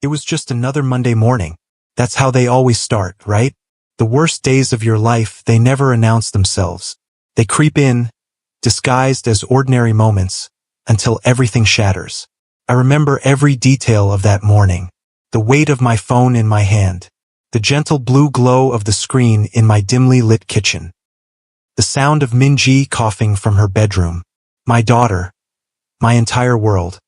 It was just another Monday morning. That's how they always start, right? The worst days of your life, they never announce themselves. They creep in, disguised as ordinary moments, until everything shatters. I remember every detail of that morning. The weight of my phone in my hand. The gentle blue glow of the screen in my dimly lit kitchen. The sound of Minji coughing from her bedroom. My daughter. My entire world.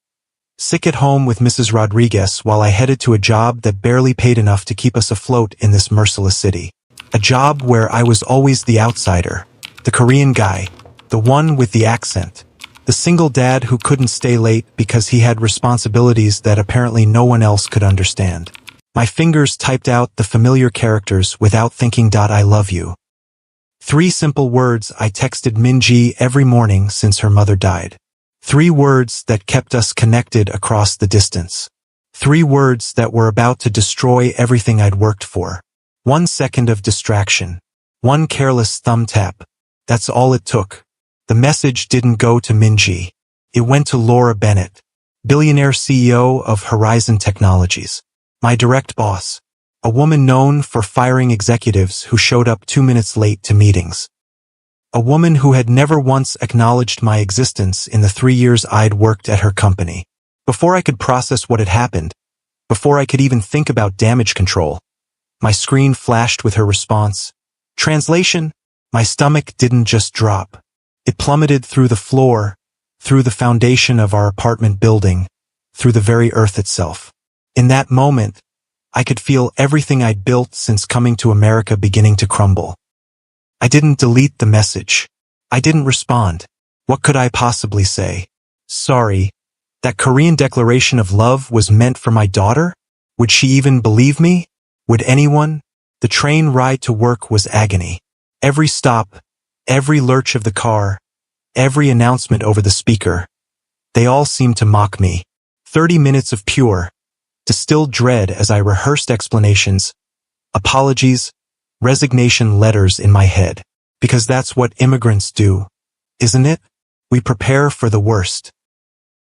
Sick at home with Mrs. Rodriguez while I headed to a job that barely paid enough to keep us afloat in this merciless city. A job where I was always the outsider. The Korean guy. The one with the accent. The single dad who couldn't stay late because he had responsibilities that apparently no one else could understand. My fingers typed out the familiar characters without thinking. I love you. 3 simple words I texted Minji every morning since her mother died. 3 words that kept us connected across the distance. 3 words that were about to destroy everything I'd worked for. 1 second of distraction. 1 careless thumb tap. That's all it took. The message didn't go to Minji. It went to Laura Bennett, Billionaire CEO of Horizon Technologies. My direct boss. A woman known for firing executives who showed up 2 minutes late to meetings. A woman who had never once acknowledged my existence in the 3 years I'd worked at her company. Before I could process what had happened, before I could even think about damage control, my screen flashed with her response. Translation: my stomach didn't just drop. It plummeted through the floor, through the foundation of our apartment building, through the very earth itself. In that moment, I could feel everything I'd built since coming to America beginning to crumble. I didn't delete the message. I didn't respond. What could I possibly say? Sorry. That Korean declaration of love was meant for my daughter? Would she even believe me? Would anyone? The train ride to work was agony. Every stop, every lurch of the car, every announcement over the speaker, they all seemed to mock me. 30 minutes of pure, distilled dread as I rehearsed explanations, apologies, resignation letters in my head. Because that's what immigrants do, isn't it? We prepare for the worst.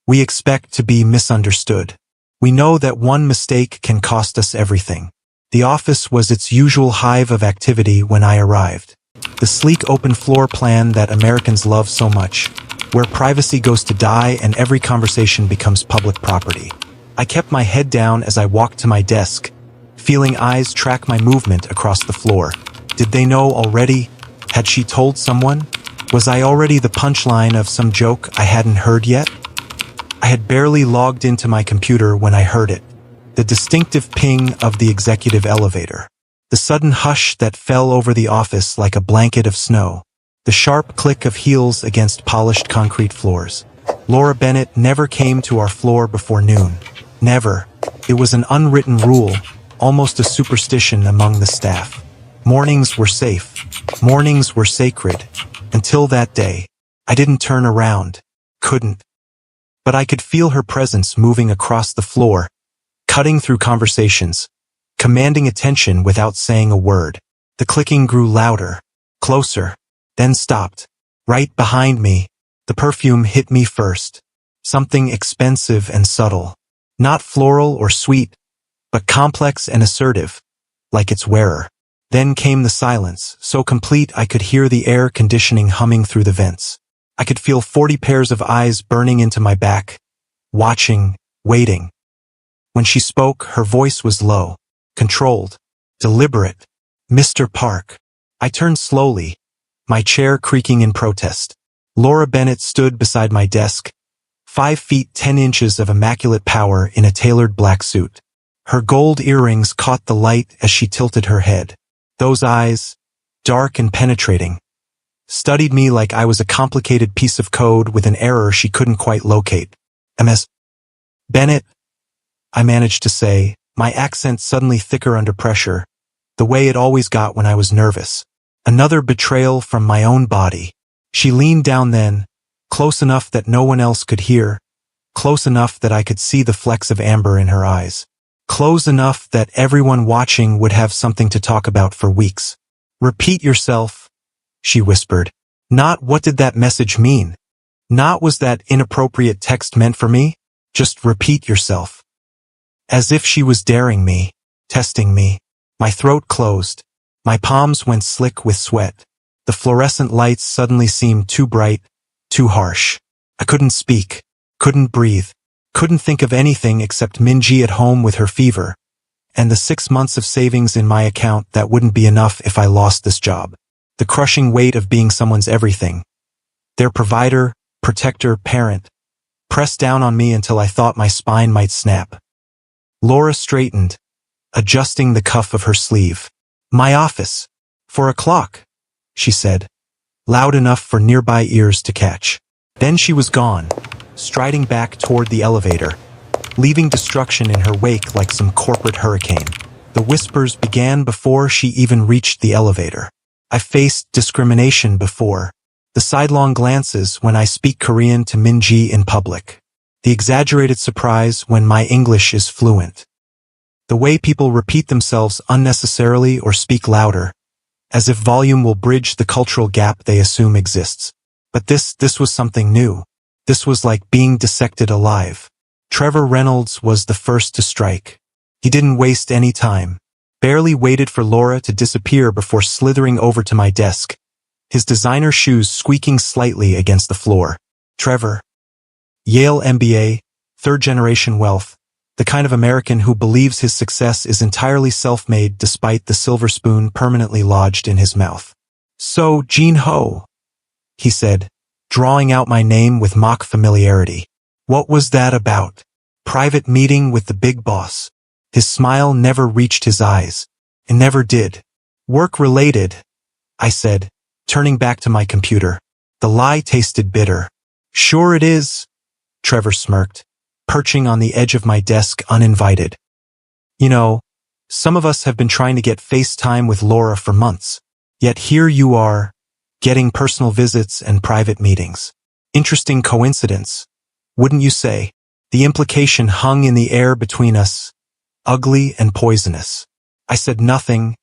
We expect to be misunderstood. We know that one mistake can cost us everything. The office was its usual hive of activity when I arrived. The sleek open floor plan that Americans love so much, where privacy goes to die and every conversation becomes public property. I kept my head down as I walked to my desk, feeling eyes track my movement across the floor. Did they know already? Had she told someone? Was I already the punchline of some joke I hadn't heard yet? I had barely logged into my computer when I heard it. The distinctive ping of the executive elevator. The sudden hush that fell over the office like a blanket of snow. The sharp click of heels against polished concrete floors. Laura Bennett never came to our floor before noon. Never. It was an unwritten rule, almost a superstition among the staff. Mornings were safe. Mornings were sacred. Until that day. I didn't turn around. Couldn't. But I could feel her presence moving across the floor, cutting through conversations, commanding attention without saying a word. The clicking grew louder, closer, then stopped. Right behind me, the perfume hit me first. Something expensive and subtle. Not floral or sweet, but complex and assertive, like its wearer. Then came the silence, so complete I could hear the air conditioning humming through the vents. I could feel 40 pairs of eyes burning into my back, watching, waiting. When she spoke, her voice was low, controlled, deliberate. Mr. Park. I turned slowly, my chair creaking in protest. Laura Bennett stood beside my desk, 5 feet 10 inches of immaculate power in a tailored black suit. Her gold earrings caught the light as she tilted her head. Those eyes, dark and penetrating, studied me like I was a complicated piece of code with an error she couldn't quite locate. Ms. Bennett, I managed to say, my accent suddenly thicker under pressure, the way it always got when I was nervous. Another betrayal from my own body. She leaned down then, close enough that no one else could hear, close enough that I could see the flecks of amber in her eyes, close enough that everyone watching would have something to talk about for weeks. Repeat yourself, she whispered. Not what did that message mean? Not was that inappropriate text meant for me? Just repeat yourself. as if she was daring me, testing me. My throat closed. My palms went slick with sweat. The fluorescent lights suddenly seemed too bright, too harsh. I couldn't speak, couldn't breathe, couldn't think of anything except Minji at home with her fever, and the 6 months of savings in my account that wouldn't be enough if I lost this job. The crushing weight of being someone's everything, their provider, protector, parent, pressed down on me until I thought my spine might snap. Laura straightened, adjusting the cuff of her sleeve. "My office. 4 o'clock," she said, loud enough for nearby ears to catch. Then she was gone, striding back toward the elevator, leaving destruction in her wake like some corporate hurricane. The whispers began before she even reached the elevator. I faced discrimination before. The sidelong glances when I speak Korean to Minji in public. The exaggerated surprise when my English is fluent. The way people repeat themselves unnecessarily or speak louder, as if volume will bridge the cultural gap they assume exists. But this was something new. This was like being dissected alive. Trevor Reynolds was the first to strike. He didn't waste any time. Barely waited for Laura to disappear before slithering over to my desk, his designer shoes squeaking slightly against the floor. Trevor. Yale MBA, third-generation wealth, the kind of American who believes his success is entirely self-made despite the silver spoon permanently lodged in his mouth. "So, Jean Ho," he said, drawing out my name with mock familiarity. "What was that about? Private meeting with the big boss?" His smile never reached his eyes. It never did. "Work-related," I said, turning back to my computer. The lie tasted bitter. "Sure it is," Trevor smirked, perching on the edge of my desk uninvited. "You know, some of us have been trying to get FaceTime with Laura for months. Yet here you are, getting personal visits and private meetings. Interesting coincidence, wouldn't you say?" The implication hung in the air between us, ugly and poisonous. I said nothing.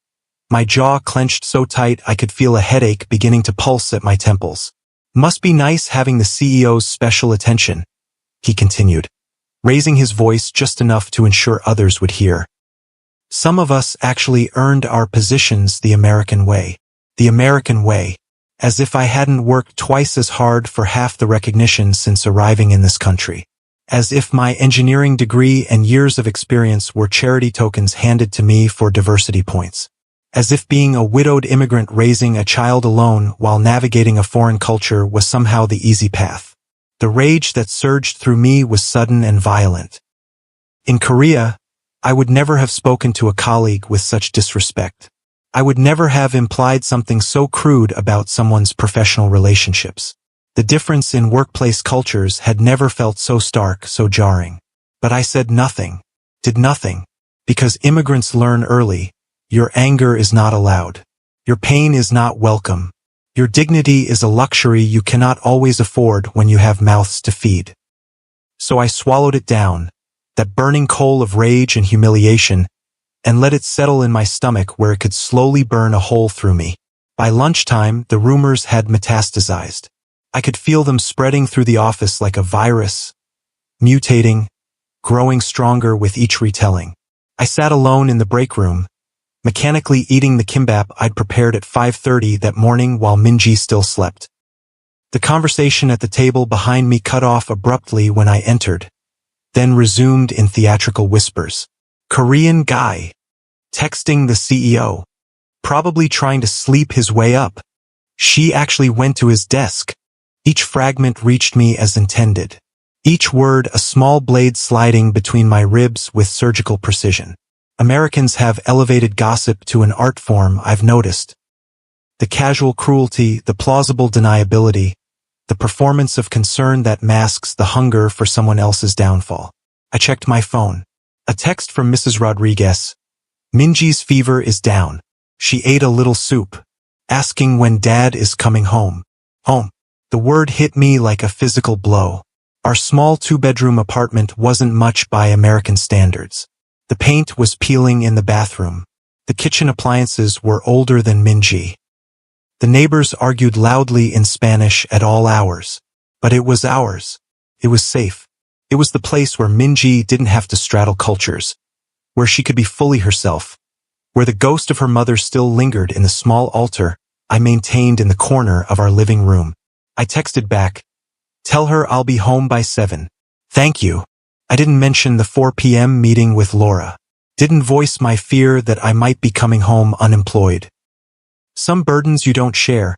My jaw clenched so tight I could feel a headache beginning to pulse at my temples. "Must be nice having the CEO's special attention," he continued, raising his voice just enough to ensure others would hear. "Some of us actually earned our positions the American way. The American way. As if I hadn't worked twice as hard for half the recognition since arriving in this country. As if my engineering degree and years of experience were charity tokens handed to me for diversity points. As if being a widowed immigrant raising a child alone while navigating a foreign culture was somehow the easy path. The rage that surged through me was sudden and violent. In Korea, I would never have spoken to a colleague with such disrespect. I would never have implied something so crude about someone's professional relationships. The difference in workplace cultures had never felt so stark, so jarring. But I said nothing, did nothing, because immigrants learn early. Your anger is not allowed. Your pain is not welcome. Your dignity is a luxury you cannot always afford when you have mouths to feed. So I swallowed it down, that burning coal of rage and humiliation, and let it settle in my stomach where it could slowly burn a hole through me. By lunchtime, the rumors had metastasized. I could feel them spreading through the office like a virus, mutating, growing stronger with each retelling. I sat alone in the break room, mechanically eating the kimbap I'd prepared at 5:30 that morning while Minji still slept. The conversation at the table behind me cut off abruptly when I entered, then resumed in theatrical whispers. Korean guy, texting the CEO, probably trying to sleep his way up. She actually went to his desk. Each fragment reached me as intended. Each word a small blade sliding between my ribs with surgical precision. Americans have elevated gossip to an art form, I've noticed. The casual cruelty, the plausible deniability, the performance of concern that masks the hunger for someone else's downfall. I checked my phone. A text from Mrs. Rodriguez. Minji's fever is down. She ate a little soup. Asking when Dad is coming home. Home. The word hit me like a physical blow. Our small 2-bedroom apartment wasn't much by American standards. The paint was peeling in the bathroom. The kitchen appliances were older than Minji. The neighbors argued loudly in Spanish at all hours. But it was ours. It was safe. It was the place where Minji didn't have to straddle cultures. where she could be fully herself, where the ghost of her mother still lingered in the small altar I maintained in the corner of our living room. I texted back, "Tell her I'll be home by 7. Thank you." I didn't mention the 4 p.m. meeting with Laura. Didn't voice my fear that I might be coming home unemployed. Some burdens you don't share,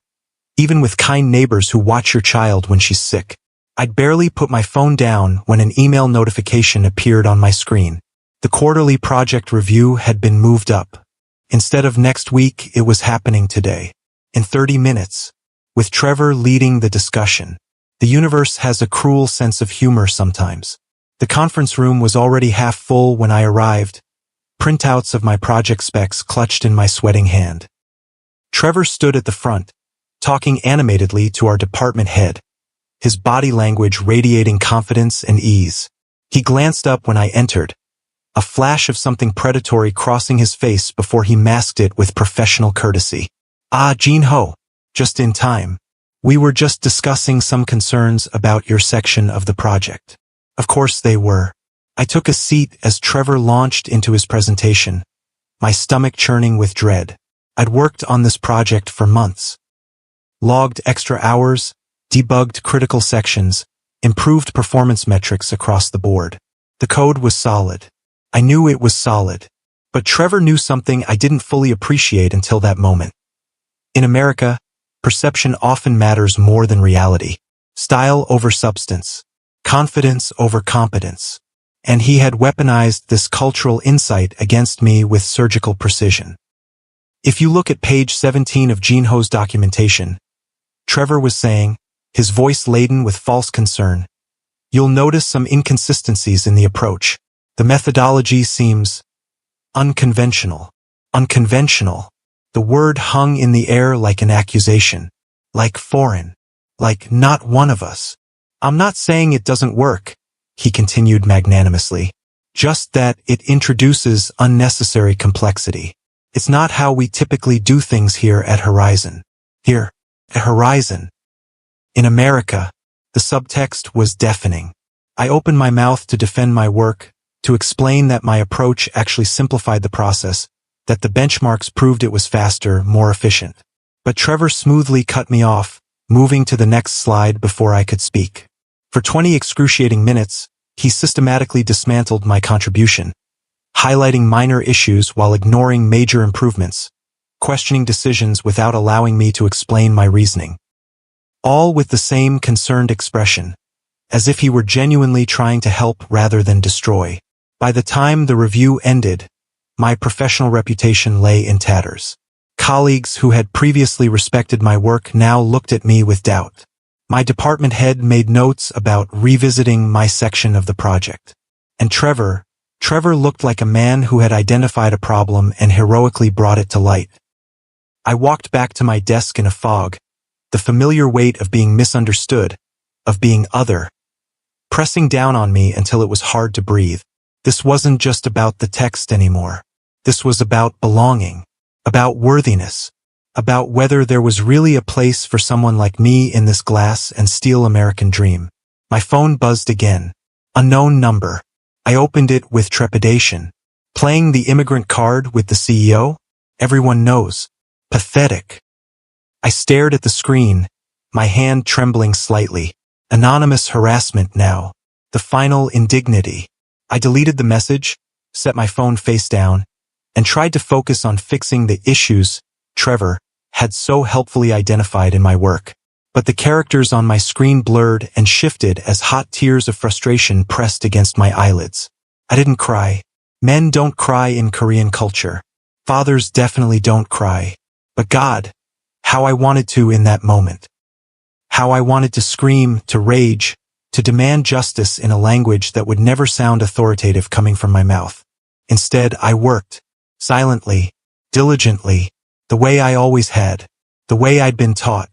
even with kind neighbors who watch your child when she's sick. I'd barely put my phone down when an email notification appeared on my screen. The quarterly project review had been moved up. Instead of next week, it was happening today. In 30 minutes. With Trevor leading the discussion. The universe has a cruel sense of humor sometimes. The conference room was already half full when I arrived, printouts of my project specs clutched in my sweating hand. Trevor stood at the front, talking animatedly to our department head, his body language radiating confidence and ease. He glanced up when I entered, a flash of something predatory crossing his face before he masked it with professional courtesy. "Ah, Jin-ho. Just in time. We were just discussing some concerns about your section of the project." Of course they were. I took a seat as Trevor launched into his presentation, my stomach churning with dread. I'd worked on this project for months. Logged extra hours, debugged critical sections, improved performance metrics across the board. The code was solid. I knew it was solid. But Trevor knew something I didn't fully appreciate until that moment. In America, perception often matters more than reality. Style over substance. Confidence over competence. And he had weaponized this cultural insight against me with surgical precision. If you look at page 17 of Jin-ho's documentation, Trevor was saying, his voice laden with false concern, "You'll notice some inconsistencies in the approach. The methodology seems unconventional." Unconventional. The word hung in the air like an accusation. Like foreign. Like not one of us. "I'm not saying it doesn't work," he continued magnanimously. "Just that it introduces unnecessary complexity. It's not how we typically do things here at Horizon." Here, at Horizon. In America, the subtext was deafening. I opened my mouth to defend my work, to explain that my approach actually simplified the process, that the benchmarks proved it was faster, more efficient. But Trevor smoothly cut me off, moving to the next slide before I could speak. For 20 excruciating minutes, he systematically dismantled my contribution, highlighting minor issues while ignoring major improvements, questioning decisions without allowing me to explain my reasoning. All with the same concerned expression, as if he were genuinely trying to help rather than destroy. By the time the review ended, my professional reputation lay in tatters. Colleagues who had previously respected my work now looked at me with doubt. My department head made notes about revisiting my section of the project. And Trevor looked like a man who had identified a problem and heroically brought it to light. I walked back to my desk in a fog, the familiar weight of being misunderstood, of being other, pressing down on me until it was hard to breathe. This wasn't just about the text anymore. This was about belonging, about worthiness, about whether there was really a place for someone like me in this glass and steel American dream. My phone buzzed again. Unknown number. I opened it with trepidation. Playing the immigrant card with the CEO? Everyone knows. Pathetic. I stared at the screen, my hand trembling slightly. Anonymous harassment now. The final indignity. I deleted the message, set my phone face down, and tried to focus on fixing the issues Trevor had so helpfully identified in my work. But the characters on my screen blurred and shifted as hot tears of frustration pressed against my eyelids. I didn't cry. Men don't cry in Korean culture. Fathers definitely don't cry. But God, how I wanted to in that moment. How I wanted to scream, to rage, to demand justice in a language that would never sound authoritative coming from my mouth. Instead, I worked, silently, diligently, the way I always had, the way I'd been taught.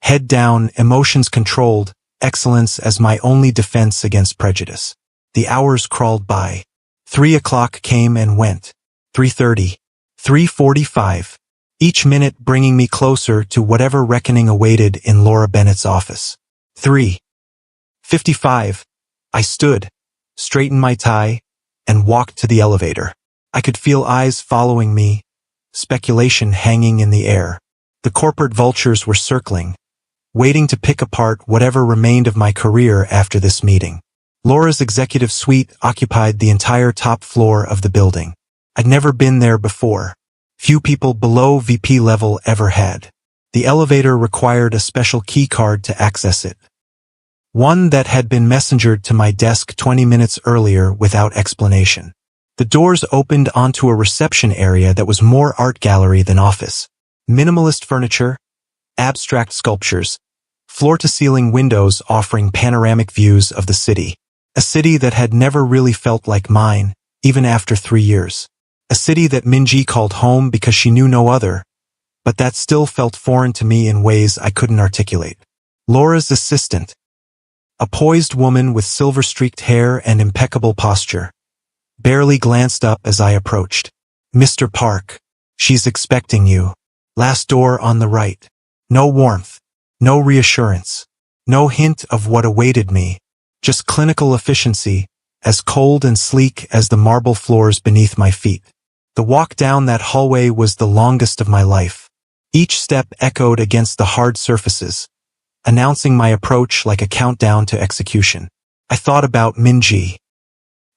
Head down, emotions controlled, excellence as my only defense against prejudice. The hours crawled by. 3 o'clock came and went. 3:30. 3:45. Each minute bringing me closer to whatever reckoning awaited in Laura Bennett's office. 3:55. I stood, straightened my tie, and walked to the elevator. I could feel eyes following me, speculation hanging in the air. The corporate vultures were circling, waiting to pick apart whatever remained of my career after this meeting. Laura's executive suite occupied the entire top floor of the building. I'd never been there before. Few people below VP level ever had. The elevator required a special key card to access it. One that had been messengered to my desk 20 minutes earlier without explanation. The doors opened onto a reception area that was more art gallery than office. Minimalist furniture, abstract sculptures, floor-to-ceiling windows offering panoramic views of the city. A city that had never really felt like mine, even after 3 years. A city that Minji called home because she knew no other, but that still felt foreign to me in ways I couldn't articulate. Laura's assistant, a poised woman with silver-streaked hair and impeccable posture, barely glanced up as I approached. "Mr. Park, she's expecting you. Last door on the right." No warmth, no reassurance, no hint of what awaited me, just clinical efficiency, as cold and sleek as the marble floors beneath my feet. The walk down that hallway was the longest of my life. Each step echoed against the hard surfaces, announcing my approach like a countdown to execution. I thought about Minji.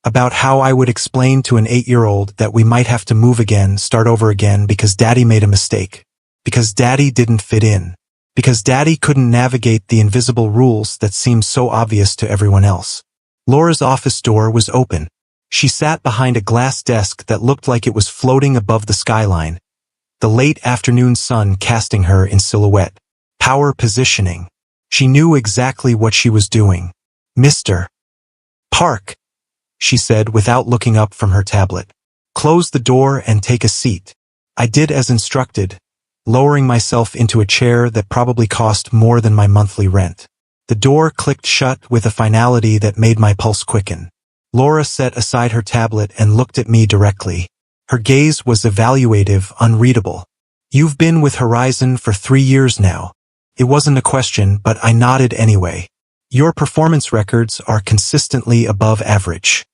About how I would explain to an 8-year-old that we might have to move again, start over again because Daddy made a mistake. Because Daddy didn't fit in. Because Daddy couldn't navigate the invisible rules that seemed so obvious to everyone else. Laura's office door was open. She sat behind a glass desk that looked like it was floating above the skyline, the late afternoon sun casting her in silhouette. Power positioning. She knew exactly what she was doing. "Mr. Park," she said without looking up from her tablet. "Close the door and take a seat." I did as instructed, lowering myself into a chair that probably cost more than my monthly rent. The door clicked shut with a finality that made my pulse quicken. Laura set aside her tablet and looked at me directly. Her gaze was evaluative, unreadable. "You've been with Horizon for 3 years now." It wasn't a question, but I nodded anyway. "Your performance records are consistently above average.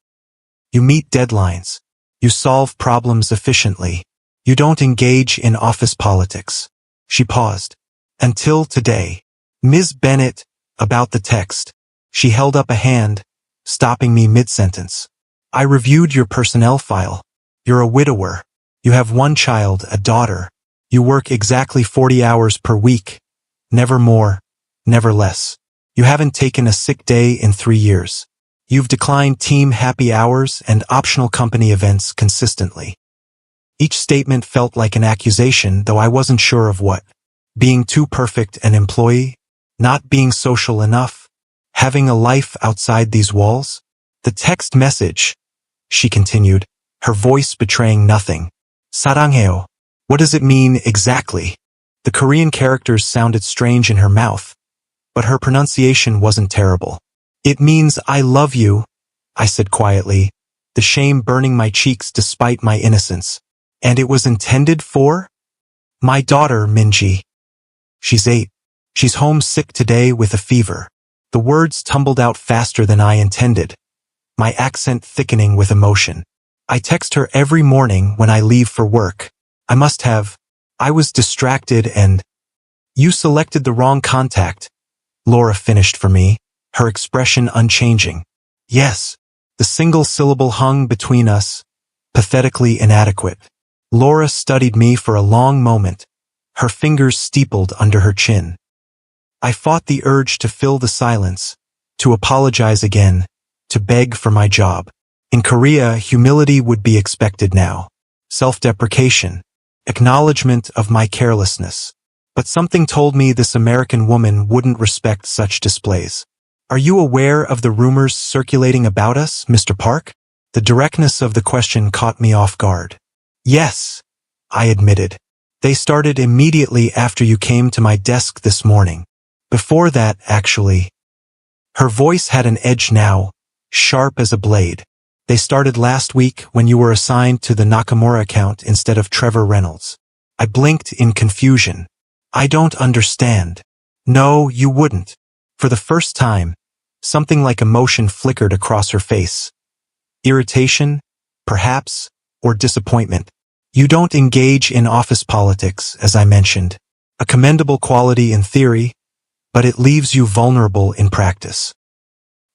You meet deadlines. You solve problems efficiently. You don't engage in office politics." She paused. "Until today." "Ms. Bennett," about the text. She held up a hand, stopping me mid-sentence. "I reviewed your personnel file. You're a widower. You have 1 child, a daughter. You work exactly 40 hours per week. Never more, never less. You haven't taken a sick day in 3 years. You've declined team happy hours and optional company events consistently." Each statement felt like an accusation, though I wasn't sure of what. Being too perfect an employee? Not being social enough? Having a life outside these walls? "The text message," she continued, her voice betraying nothing. "사랑해요. What does it mean exactly?" The Korean characters sounded strange in her mouth, but her pronunciation wasn't terrible. "It means I love you," I said quietly, the shame burning my cheeks despite my innocence. "And it was intended for?" "My daughter, Minji. She's 8. She's home sick today with a fever." The words tumbled out faster than I intended, my accent thickening with emotion. "I text her every morning when I leave for work. I must have. I was distracted and—" "You selected the wrong contact," Laura finished for me, her expression unchanging. "Yes." The single syllable hung between us, pathetically inadequate. Laura studied me for a long moment, her fingers steepled under her chin. I fought the urge to fill the silence, to apologize again, to beg for my job. In Korea, humility would be expected now. Self-deprecation, acknowledgement of my carelessness. But something told me this American woman wouldn't respect such displays. "Are you aware of the rumors circulating about us, Mr. Park?" The directness of the question caught me off guard. "Yes," I admitted. "They started immediately after you came to my desk this morning. Before that, actually." Her voice had an edge now, sharp as a blade. "They started last week when you were assigned to the Nakamura account instead of Trevor Reynolds." I blinked in confusion. "I don't understand." "No, you wouldn't." For the first time, something like emotion flickered across her face. Irritation, perhaps, or disappointment. You don't engage in office politics, as I mentioned. A commendable quality in theory, but it leaves you vulnerable in practice.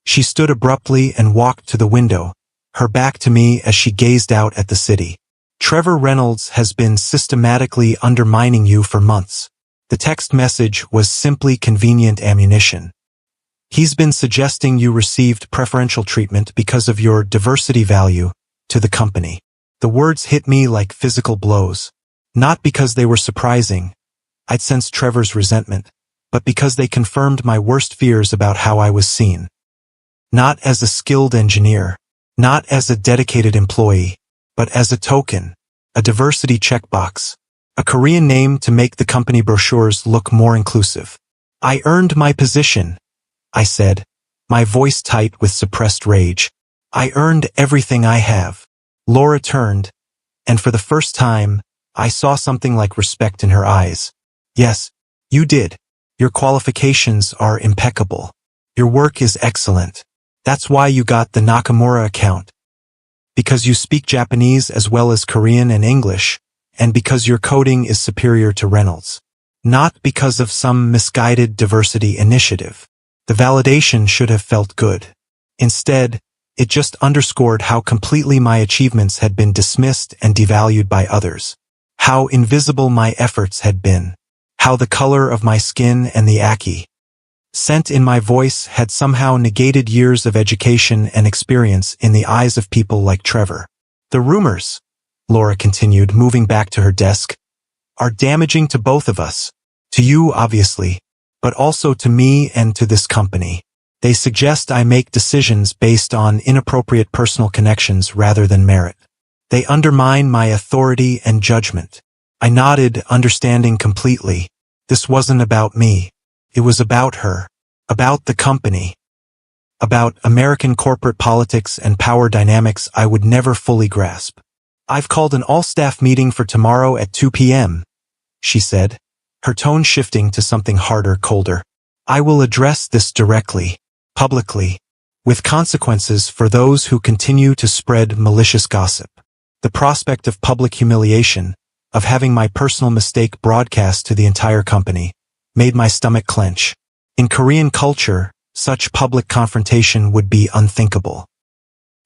She stood abruptly and walked to the window, her back to me as she gazed out at the city. Trevor Reynolds has been systematically undermining you for months. The text message was simply convenient ammunition. He's been suggesting you received preferential treatment because of your diversity value to the company. The words hit me like physical blows. Not because they were surprising. I'd sensed Trevor's resentment, but because they confirmed my worst fears about how I was seen. Not as a skilled engineer, not as a dedicated employee, but as a token, a diversity checkbox, a Korean name to make the company brochures look more inclusive. I earned my position, I said, my voice tight with suppressed rage. I earned everything I have. Laura turned, and for the first time, I saw something like respect in her eyes. Yes, you did. Your qualifications are impeccable. Your work is excellent. That's why you got the Nakamura account. Because you speak Japanese as well as Korean and English, and because your coding is superior to Reynolds. Not because of some misguided diversity initiative. The validation should have felt good. Instead, it just underscored how completely my achievements had been dismissed and devalued by others. How invisible my efforts had been. How the color of my skin and the accent in my voice had somehow negated years of education and experience in the eyes of people like Trevor. The rumors, Laura continued, moving back to her desk, are damaging to both of us. To you, obviously, but also to me and to this company. They suggest I make decisions based on inappropriate personal connections rather than merit. They undermine my authority and judgment. I nodded, understanding completely. This wasn't about me. It was about her. About the company. About American corporate politics and power dynamics I would never fully grasp. I've called an all-staff meeting for tomorrow at 2 p.m., she said, her tone shifting to something harder, colder. I will address this directly, publicly, with consequences for those who continue to spread malicious gossip. The prospect of public humiliation, of having my personal mistake broadcast to the entire company, made my stomach clench. In Korean culture, such public confrontation would be unthinkable.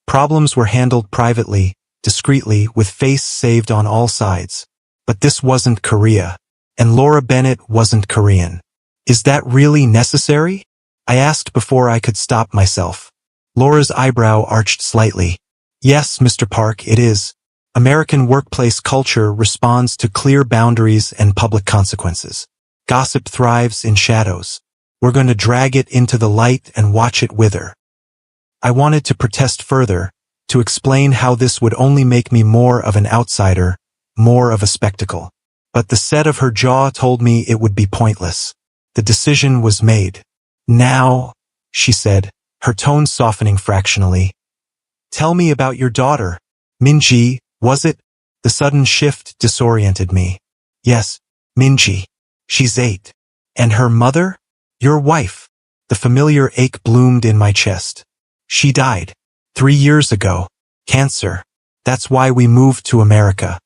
Problems were handled privately, discreetly, with face saved on all sides. But this wasn't Korea. And Laura Bennett wasn't Korean. Is that really necessary? I asked before I could stop myself. Laura's eyebrow arched slightly. Yes, Mr. Park, it is. American workplace culture responds to clear boundaries and public consequences. Gossip thrives in shadows. We're going to drag it into the light and watch it wither. I wanted to protest further, to explain how this would only make me more of an outsider, more of a spectacle. But the set of her jaw told me it would be pointless. The decision was made. Now, she said, her tone softening fractionally. Tell me about your daughter. Minji, was it? The sudden shift disoriented me. Yes, Minji. She's 8. And her mother? Your wife. The familiar ache bloomed in my chest. She died. 3 years ago. Cancer. That's why we moved to America.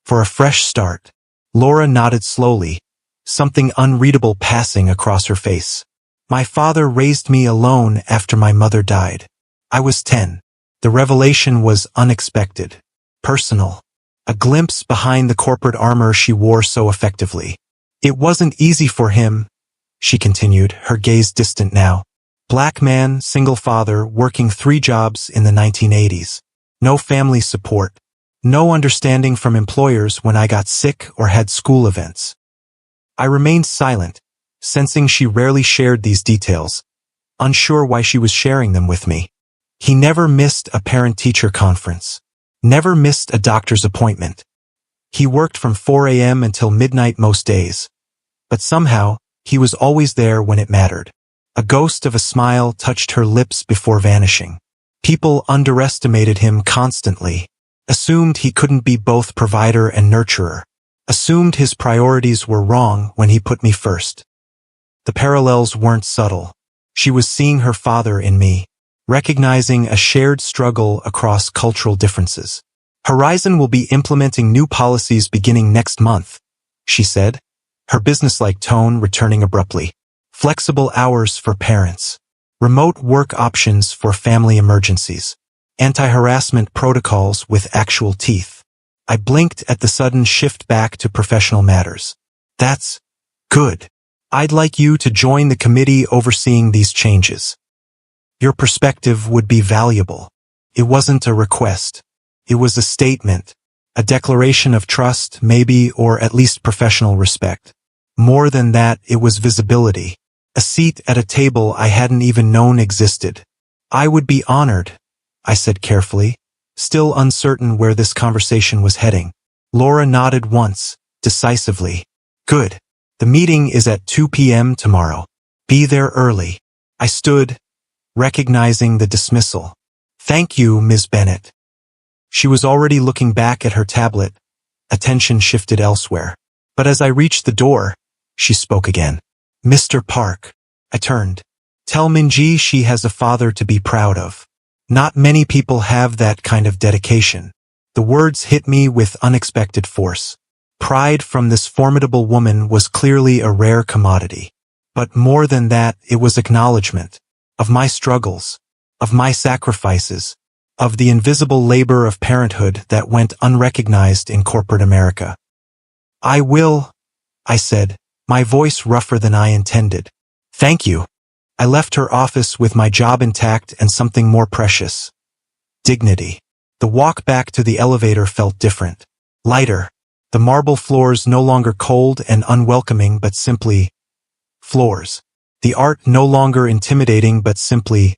For a fresh start. Laura nodded slowly, something unreadable passing across her face. My father raised me alone after my mother died. I was 10. The revelation was unexpected, personal, a glimpse behind the corporate armor she wore so effectively. It wasn't easy for him, she continued, her gaze distant now. Black man, single father, working 3 jobs in the 1980s. No family support. No understanding from employers when I got sick or had school events. I remained silent, sensing she rarely shared these details, unsure why she was sharing them with me. He never missed a parent-teacher conference. Never missed a doctor's appointment. He worked from 4 a.m. until midnight most days. But somehow, he was always there when it mattered. A ghost of a smile touched her lips before vanishing. People underestimated him constantly. Assumed he couldn't be both provider and nurturer. Assumed his priorities were wrong when he put me first. The parallels weren't subtle. She was seeing her father in me, recognizing a shared struggle across cultural differences. Horizon will be implementing new policies beginning next month, she said, her businesslike tone returning abruptly. Flexible hours for parents. Remote work options for family emergencies. Anti-harassment protocols with actual teeth. I blinked at the sudden shift back to professional matters. That's good. I'd like you to join the committee overseeing these changes. Your perspective would be valuable. It wasn't a request. It was a statement, a declaration of trust, maybe, or at least professional respect. More than that, it was visibility. A seat at a table I hadn't even known existed. I would be honored, I said carefully, still uncertain where this conversation was heading. Laura nodded once, decisively. Good. The meeting is at 2 p.m. tomorrow. Be there early. I stood, recognizing the dismissal. Thank you, Ms. Bennett. She was already looking back at her tablet. Attention shifted elsewhere. But as I reached the door, she spoke again. Mr. Park. I turned. Tell Minji she has a father to be proud of. Not many people have that kind of dedication. The words hit me with unexpected force. Pride from this formidable woman was clearly a rare commodity. But more than that, it was acknowledgement of my struggles, of my sacrifices, of the invisible labor of parenthood that went unrecognized in corporate America. I will, I said, my voice rougher than I intended. Thank you. I left her office with my job intact and something more precious. Dignity. The walk back to the elevator felt different. Lighter. The marble floors no longer cold and unwelcoming but simply floors. The art no longer intimidating but simply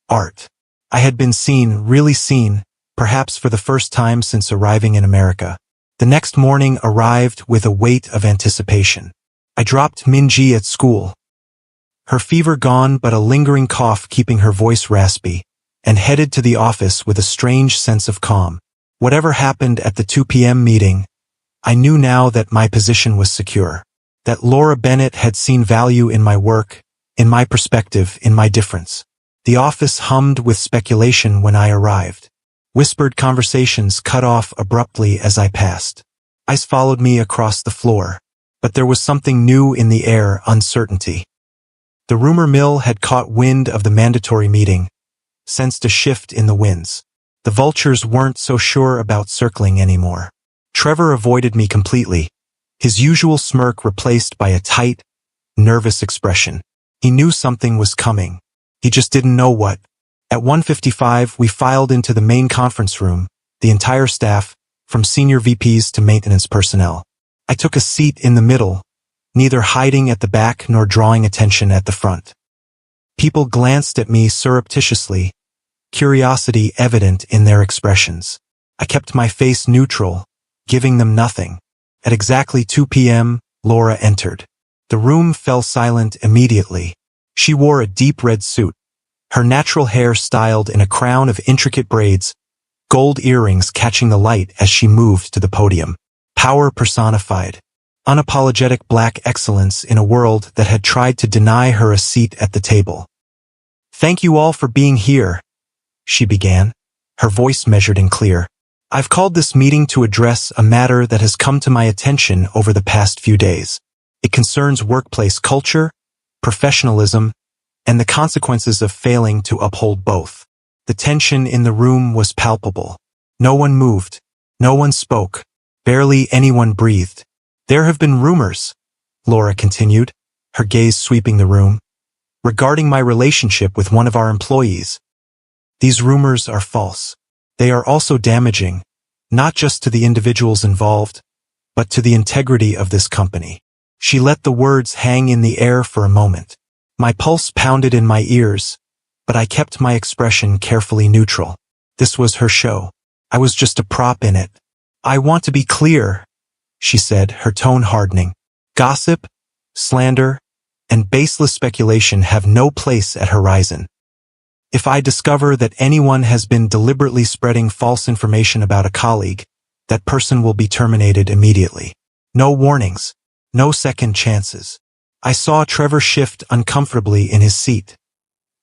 art. I had been seen, really seen, perhaps for the first time since arriving in America. The next morning arrived with a weight of anticipation. I dropped Minji at school. Her fever gone but a lingering cough keeping her voice raspy, and headed to the office with a strange sense of calm. Whatever happened at the 2 p.m. meeting, I knew now that my position was secure. That Laura Bennett had seen value in my work, in my perspective, in my difference. The office hummed with speculation when I arrived. Whispered conversations cut off abruptly as I passed. Eyes followed me across the floor. But there was something new in the air, uncertainty. The rumor mill had caught wind of the mandatory meeting, sensed a shift in the winds. The vultures weren't so sure about circling anymore. Trevor avoided me completely, his usual smirk replaced by a tight, nervous expression. He knew something was coming. He just didn't know what. At 1:55, we filed into the main conference room, the entire staff, from senior VPs to maintenance personnel. I took a seat in the middle, neither hiding at the back nor drawing attention at the front. People glanced at me surreptitiously, curiosity evident in their expressions. I kept my face neutral, giving them nothing. At exactly 2 p.m., Laura entered. The room fell silent immediately. She wore a deep red suit, her natural hair styled in a crown of intricate braids, gold earrings catching the light as she moved to the podium. Power personified. Unapologetic black excellence in a world that had tried to deny her a seat at the table. Thank you all for being here, she began, her voice measured and clear. I've called this meeting to address a matter that has come to my attention over the past few days. It concerns workplace culture, professionalism, and the consequences of failing to uphold both. The tension in the room was palpable. No one moved. No one spoke. Barely anyone breathed. There have been rumors, Laura continued, her gaze sweeping the room, regarding my relationship with one of our employees. These rumors are false. They are also damaging, not just to the individuals involved, but to the integrity of this company. She let the words hang in the air for a moment. My pulse pounded in my ears, but I kept my expression carefully neutral. This was her show. I was just a prop in it. I want to be clear, she said, her tone hardening. Gossip, slander, and baseless speculation have no place at Horizon. If I discover that anyone has been deliberately spreading false information about a colleague, that person will be terminated immediately. No warnings, no second chances. I saw Trevor shift uncomfortably in his seat.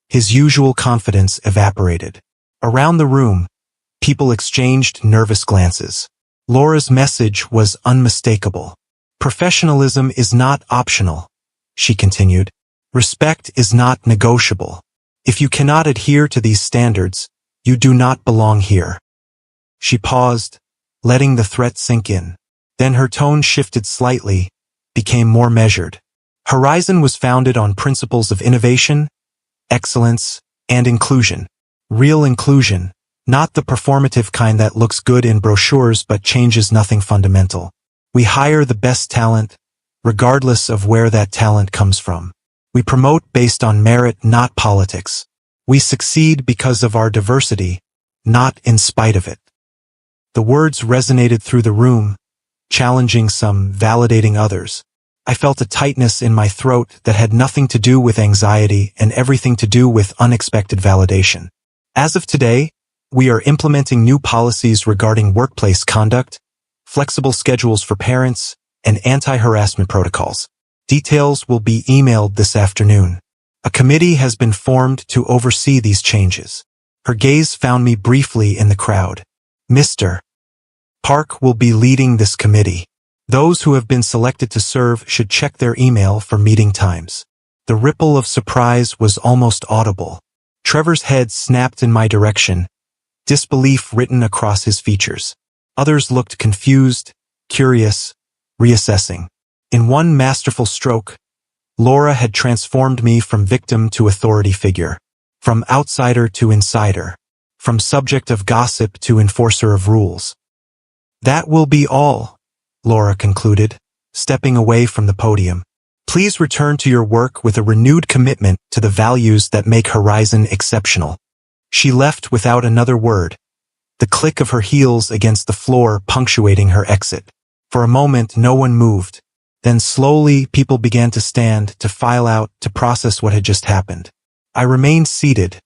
His usual confidence evaporated. Around the room, People exchanged nervous glances. Laura's message was unmistakable. Professionalism is not optional, she continued. Respect is not negotiable. If you cannot adhere to these standards, you do not belong here. She paused, letting the threat sink in. Then her tone shifted slightly, became more measured. Horizon was founded on principles of innovation, excellence, and inclusion. Real inclusion, not the performative kind that looks good in brochures but changes nothing fundamental. We hire the best talent, regardless of where that talent comes from. We promote based on merit, not politics. We succeed because of our diversity, not in spite of it. The words resonated through the room, challenging some, validating others. I felt a tightness in my throat that had nothing to do with anxiety and everything to do with unexpected validation. As of today, we are implementing new policies regarding workplace conduct, flexible schedules for parents, and anti-harassment protocols. Details will be emailed this afternoon. A committee has been formed to oversee these changes. Her gaze found me briefly in the crowd. Mr. Park will be leading this committee. Those who have been selected to serve should check their email for meeting times. The ripple of surprise was almost audible. Trevor's head snapped in my direction, disbelief written across his features. Others looked confused, curious, reassessing. In one masterful stroke, Laura had transformed me from victim to authority figure, from outsider to insider, from subject of gossip to enforcer of rules. That will be all, Laura concluded, stepping away from the podium. Please return to your work with a renewed commitment to the values that make Horizon exceptional. She left without another word, the click of her heels against the floor punctuating her exit. For a moment, no one moved. Then slowly, people began to stand, to file out, to process what had just happened. I remained seated,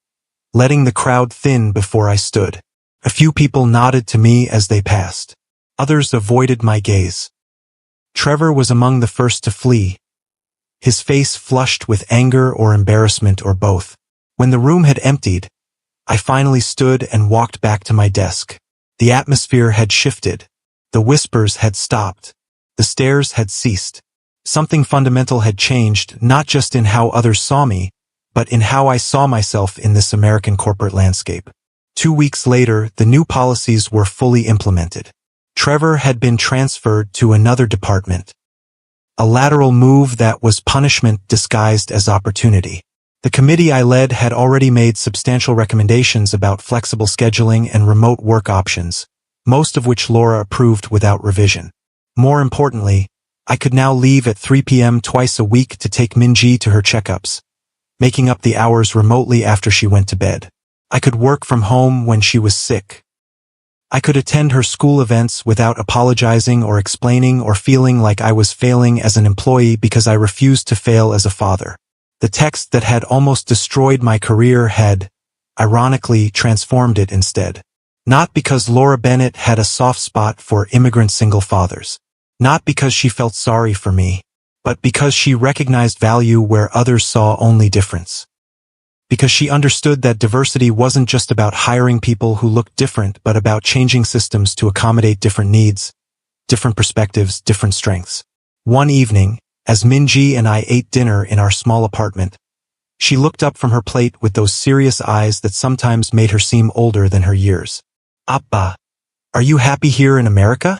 letting the crowd thin before I stood. A few people nodded to me as they passed. Others avoided my gaze. Trevor was among the first to flee, his face flushed with anger or embarrassment or both. When the room had emptied, I finally stood and walked back to my desk. The atmosphere had shifted. The whispers had stopped. The stares had ceased. Something fundamental had changed, not just in how others saw me, but in how I saw myself in this American corporate landscape. 2 weeks later, the new policies were fully implemented. Trevor had been transferred to another department. A lateral move that was punishment disguised as opportunity. The committee I led had already made substantial recommendations about flexible scheduling and remote work options, most of which Laura approved without revision. More importantly, I could now leave at 3 p.m. twice a week to take Minji to her checkups, making up the hours remotely after she went to bed. I could work from home when she was sick. I could attend her school events without apologizing or explaining or feeling like I was failing as an employee because I refused to fail as a father. The text that had almost destroyed my career had, ironically, transformed it instead. Not because Laura Bennett had a soft spot for immigrant single fathers. Not because she felt sorry for me, but because she recognized value where others saw only difference. Because she understood that diversity wasn't just about hiring people who looked different, but about changing systems to accommodate different needs, different perspectives, different strengths. One evening, as Minji and I ate dinner in our small apartment, she looked up from her plate with those serious eyes that sometimes made her seem older than her years. Appa, are you happy here in America?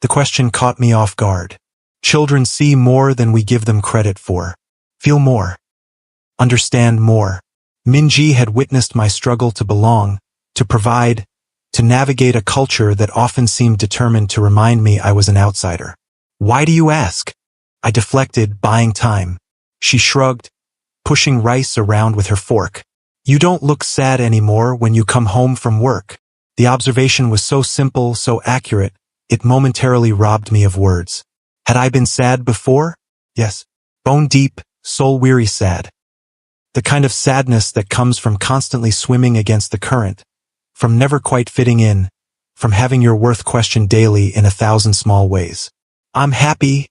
The question caught me off guard. Children see more than we give them credit for. Feel more. Understand more. Minji had witnessed my struggle to belong, to provide, to navigate a culture that often seemed determined to remind me I was an outsider. Why do you ask? I deflected, buying time. She shrugged, pushing rice around with her fork. You don't look sad anymore when you come home from work. The observation was so simple, so accurate, it momentarily robbed me of words. Had I been sad before? Yes. Bone deep, soul-weary sad. The kind of sadness that comes from constantly swimming against the current, from never quite fitting in, from having your worth questioned daily in 1,000 small ways. I'm happy,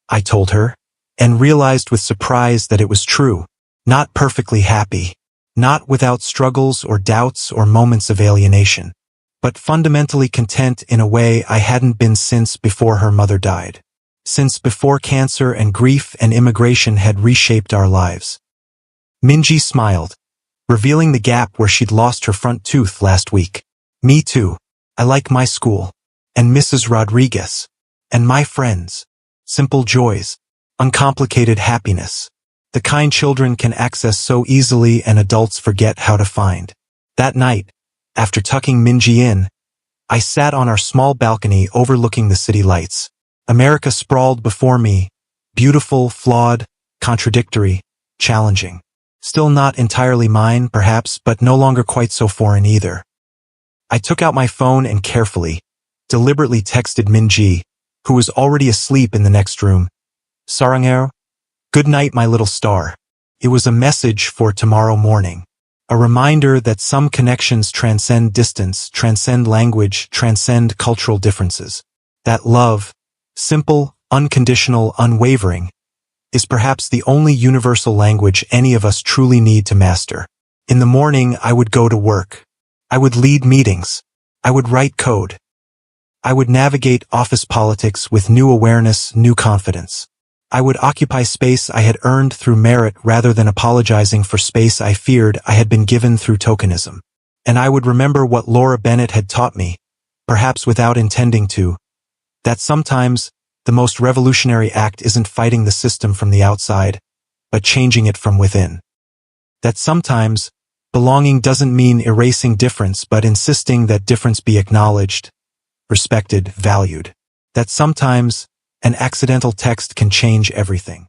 I told her, and realized with surprise that it was true. Not perfectly happy. Not without struggles or doubts or moments of alienation. but fundamentally content in a way I hadn't been since before her mother died. Since before cancer and grief and immigration had reshaped our lives. Minji smiled, revealing the gap where she'd lost her front tooth last week. Me too. I like my school. And Mrs. Rodriguez. And my friends. Simple joys. Uncomplicated happiness. The kind children can access so easily and adults forget how to find. That night, after tucking Minji in, I sat on our small balcony overlooking the city lights. America sprawled before me, beautiful, flawed, contradictory, challenging. Still not entirely mine, perhaps, but no longer quite so foreign either. I took out my phone and carefully, deliberately texted Minji, who was already asleep in the next room. Sarangero? Good night, my little star. It was a message for tomorrow morning. A reminder that some connections transcend distance, transcend language, transcend cultural differences. That love, simple, unconditional, unwavering, is perhaps the only universal language any of us truly need to master. In the morning, I would go to work. I would lead meetings. I would write code. I would navigate office politics with new awareness, new confidence. I would occupy space I had earned through merit rather than apologizing for space I feared I had been given through tokenism. And I would remember what Laura Bennett had taught me, perhaps without intending to, that sometimes the most revolutionary act isn't fighting the system from the outside, but changing it from within. That sometimes belonging doesn't mean erasing difference but insisting that difference be acknowledged, respected, valued. That sometimes an accidental text can change everything.